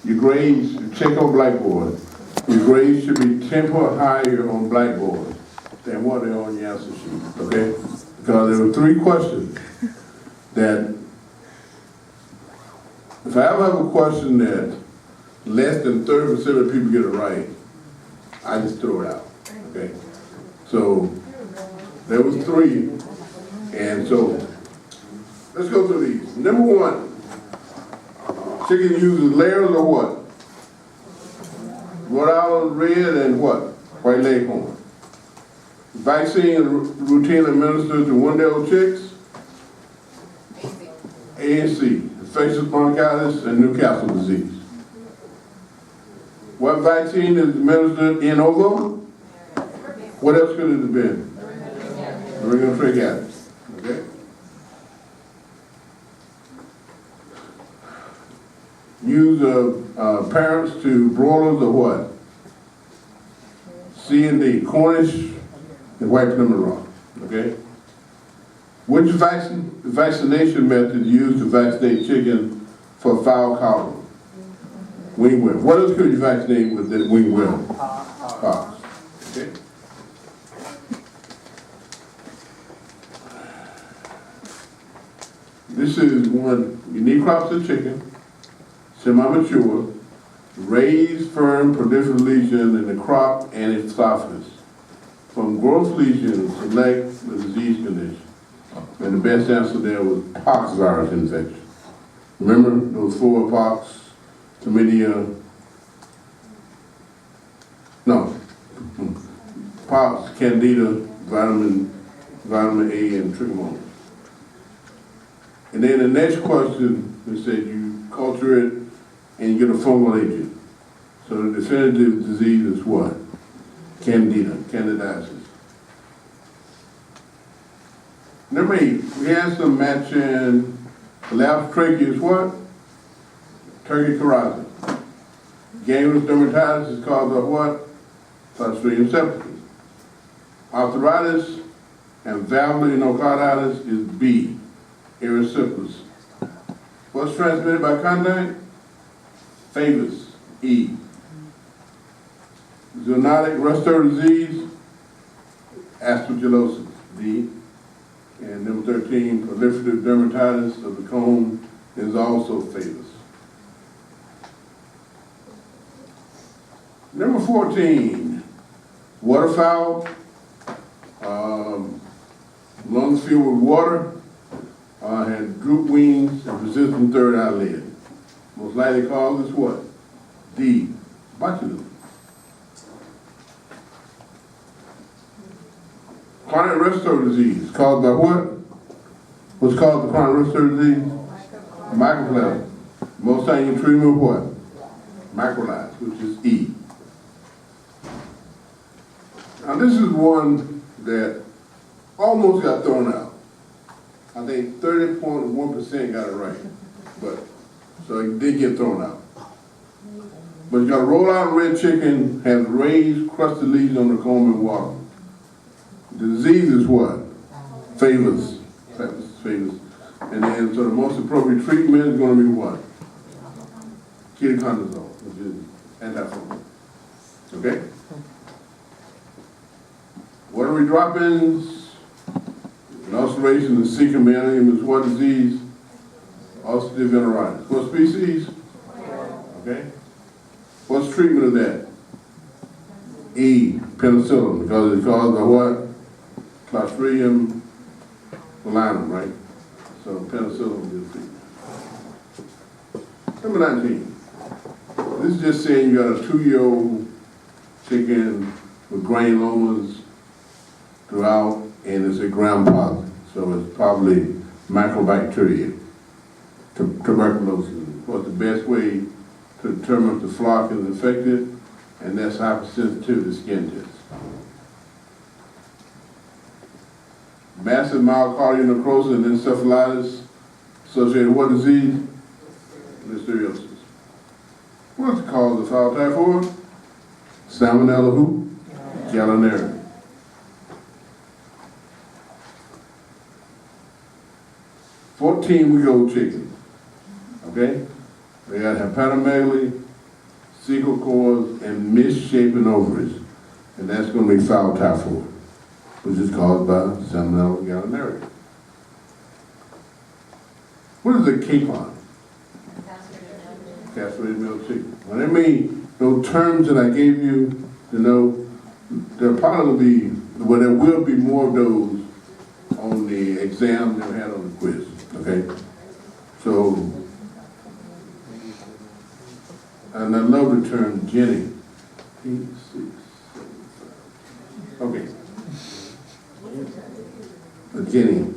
Your grades, check on Blackboard. Your grades should be 10 or higher on Blackboard than what they are on your answer sheet, okay? Because there were 3 questions that, if I ever have a question that less than 30% of people get it right, I just throw it out, okay? So, there was 3, and so, let's go through these. Number 1, chicken uses layers or what? Rhode Island red and what? White leghorn. Vaccine routine administered to one-day-old chicks? A and C. Infectious bronchitis and Newcastle disease. What vaccine is administered in ovo? What else could it have been? Meringue tracheitis. Okay? Use of parents to broilers or what? C and D, Cornish and White Plymouth Rock, okay? Which vaccination method used to vaccinate chicken for fowl collar? Wingworm. What else could you vaccinate with the wingworm? Pox. Okay? This is one, you need crops of chicken, semi-mature, raised firm prolific lesion in the crop and its esophagus. From growth lesions, select the disease condition. And the best answer there was pox virus infection. Remember those 4 pox, chlamydia, no, pox, candida, vitamin A, and trichomonas. And then the next question, they said you culture it and you get a fungal agent. So the definitive disease is what? Candida, candidiasis. Number 8, we had some matching. The last trachea is what? Turkey corazon. Gangrenous dermatitis is caused by what? Clostridium septicus. Arthritis and valvular endocarditis is B, erysipelas. What's transmitted by contact? Favus, E. Zoonotic respiratory disease, aspergillosis, D. And number 13, proliferative dermatitis of the comb is also Favus. Number 14, waterfowl, lungs filled with water, had droop wings and persistent third eyelid. Most likely cause is what? D, botulism. Chronic respiratory disease caused by what? What's called the chronic respiratory disease? Mycoplasma. Most times you treat them with what? Macrolides, which is E. Now this is one that almost got thrown out. I think 30.1% got it right, but so it did get thrown out. But you got a roll out red chicken has raised crusted lesions on the comb and water. The disease is what? Favus. And then, so the most appropriate treatment is going to be what? Ketoconazole, which is antifungal. Okay? Watery droppings, an ulceration in cecum ileum is what disease? Ulcerative enteritis. What species? Okay? What's treatment of that? E, penicillin, because it's caused by what? Clostridium botulinum, right? So penicillin is treatment. Number 19. This is just saying you got a 2-year-old chicken with granulomas throughout, and it's a gram positive. So it's probably microbacteria, tuberculosis. What's the best way to determine if the flock is infected? And that's hypersensitivity skin test. Massive myocardial necrosis and encephalitis associated with what disease? Listeriosis. What's the cause of fowl typhoid? Salmonella who? Gallinaria. $14-week-old chicken. Okay? They got hepatomegaly, cecal cords, and misshapen ovaries. And that's going to be fowl typhoid, which is caused by Salmonella gallinaria. What is a capon? Castrated male chicken. Well, that means those terms that I gave you, you know, there probably be, well, there will be more of those on the exam than we had on the quiz, okay? So, and I love the term Jenny. 8, 6, 7, 5. Okay. A Jenny.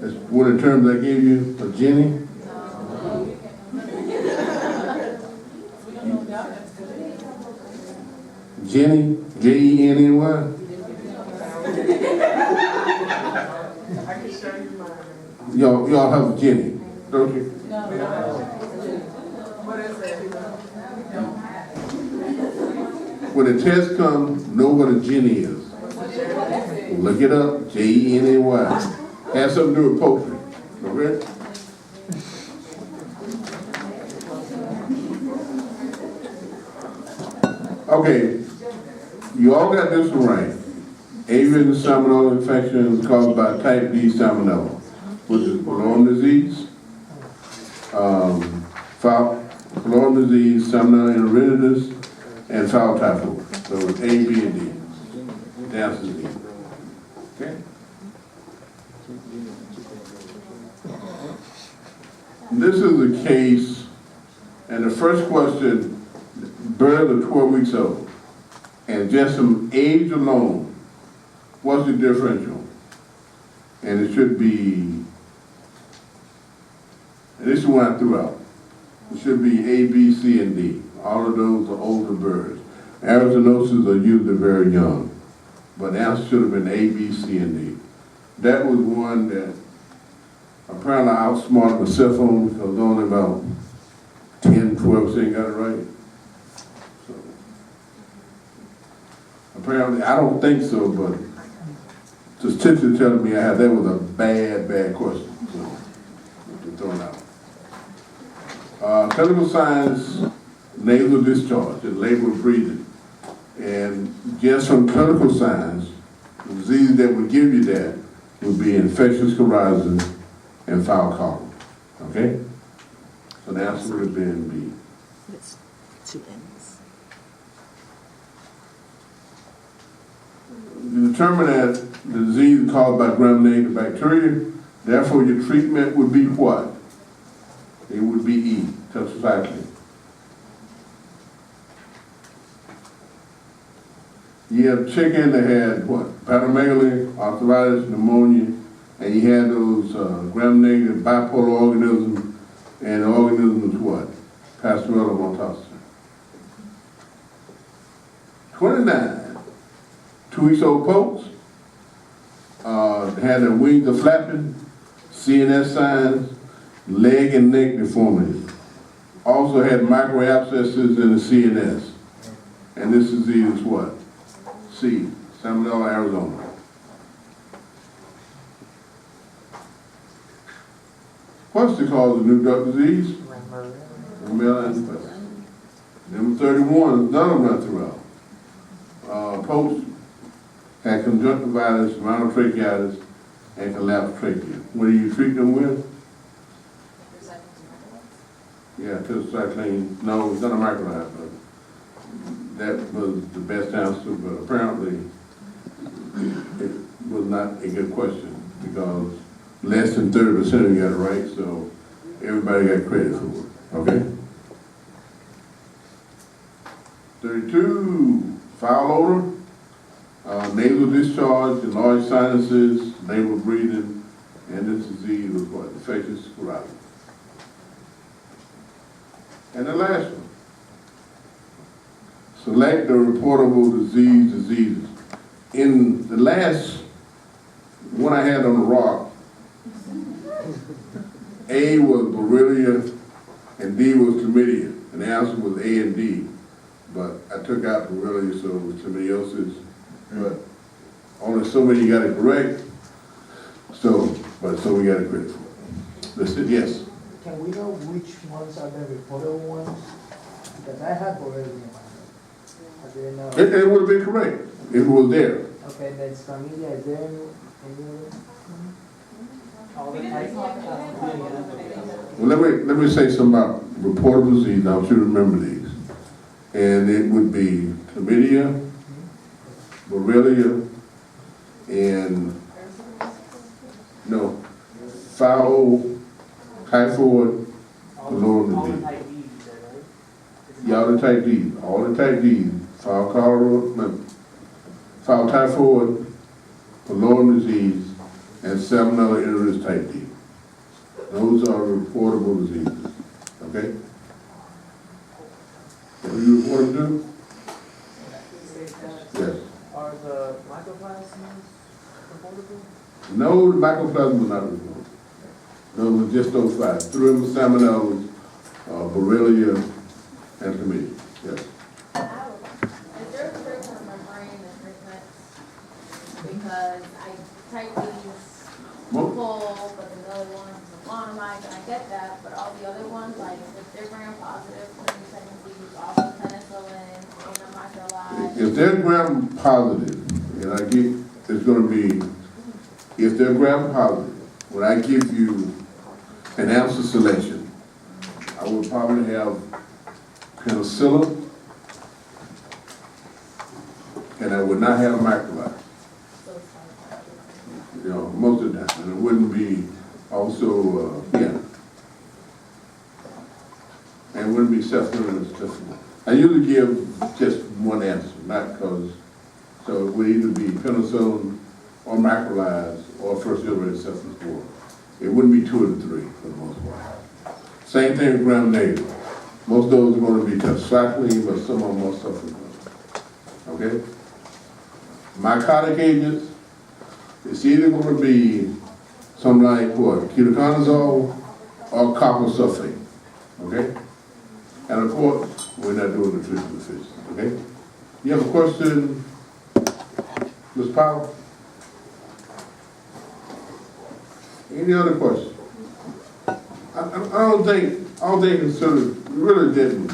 That's one of the terms I gave you, a Jenny. Jenny, J-E-N-N-Y. Y'all have a Jenny, don't you? When the test comes, know what a Jenny is. Look it up, J-E-N-N-Y. Has something to do with poultry, okay? Okay, you all got this one right. Avian salmonella infection is caused by type D salmonella, which is Cologne disease, Cologne disease, Salmonella enteritidis, and fowl typhoid. So it's A, B, and D. That's the D. Okay? This is a case, and the first question, birds are 12 weeks old, and just from age alone, what's the differential? And it should be, and this is one I threw out. It should be A, B, C, and D. All of those are older birds. Aeruginosis are usually very young, but the answer should have been A, B, C, and D. That was one that apparently I outsmarted myself on because only about 10, 12% got it right. So apparently, I don't think so, but the statistics telling me that was a bad question. So to throw it out. Clinical signs, nasal discharge and labored breathing. And just from clinical signs, the disease that would give you that would be infectious coryza and foul column. Okay? So the answer would have been B. It's 2 N's. You determine that the disease is caused by gram-negative bacteria, therefore your treatment would be what? It would be E, tetracycline. You have chicken that had what? Hepatomegaly, arthritis, pneumonia, and you had those gram-negative bipolar organisms, and the organism was what? Pastorella montosa. 29, 2 weeks old poults, had their wings are flapping, CNS signs, leg and neck deformities. Also had micro abscesses in the CNS. And this disease is what? C, Salmonella Arizona. What's the cause of new duck disease? Salmonella infection. Number 31, none of them I threw out. Poults had conjunctivitis, monotracheitis, and collapsed trachea. What do you treat them with? Yeah, tetracycline. No, it's not a microlide, but that was the best answer, but apparently it was not a good question because less than 30% of you got it right, so everybody got credit for it, okay? 32, foul odor, nasal discharge, enlarged sinuses, nasal breathing, and this disease was what? Infectious coryza. And the last one, select the reportable diseases. In the last one I had on the rock, A was Borrelia and D was chlamydia, and the answer was A and D. But I took out Borrelia, so it was chlamydiosis. But only so many got it correct, so we got it credit for it. Listen, yes? Can can we know which ones are the reportable ones? Because I have already in my head. I didn't know. It would have been correct if it was there. Okay, then familia, is there any other? All the types? Well, let me say something about reportable disease. I want you to remember these. And it would be chlamydia, Borrelia, and foul, typhoid, All disease. the type B, you said, right? Yeah, all the type D, all the type D, foul cholera, foul typhoid, pylori disease, and salmonella enteris type D. Those are reportable diseases, okay? Can you report them to? Yes. Are the mycoplasmas reportable? No, the mycoplasma was not reported. No, it was just those five. Three of them salmonella, Borrelia, and chlamydia, yes. Is there a certain membrane and treatments? Because I type these pull, but the other ones are monomite, and I get that, but all the other ones, like if they're gram positive, then you technically use also penicillin, amycrolide. If they're gram positive, and I give, it's gonna be, if they're gram positive, when I give you an answer selection, I would probably have penicillin, and I would not have macrolide. So it's like, You know, most of the time, and it wouldn't be also, and it wouldn't be self-limited. I usually give just one answer, not because, so it would either be penicillin or macrolides or first generation cephalosporin. It wouldn't be two of the three for the most part. Same thing with gram-negative. Most of those are going to be tetracycline, but some of them are sulfur. Okay? Mycotic agents, it's either going to be something like what, ketoconazole or copper sulfate. Okay? And of course, we're not doing nutritional deficiency. Okay? You have a question, Ms. Powell? Any other questions? I don't think it really didn't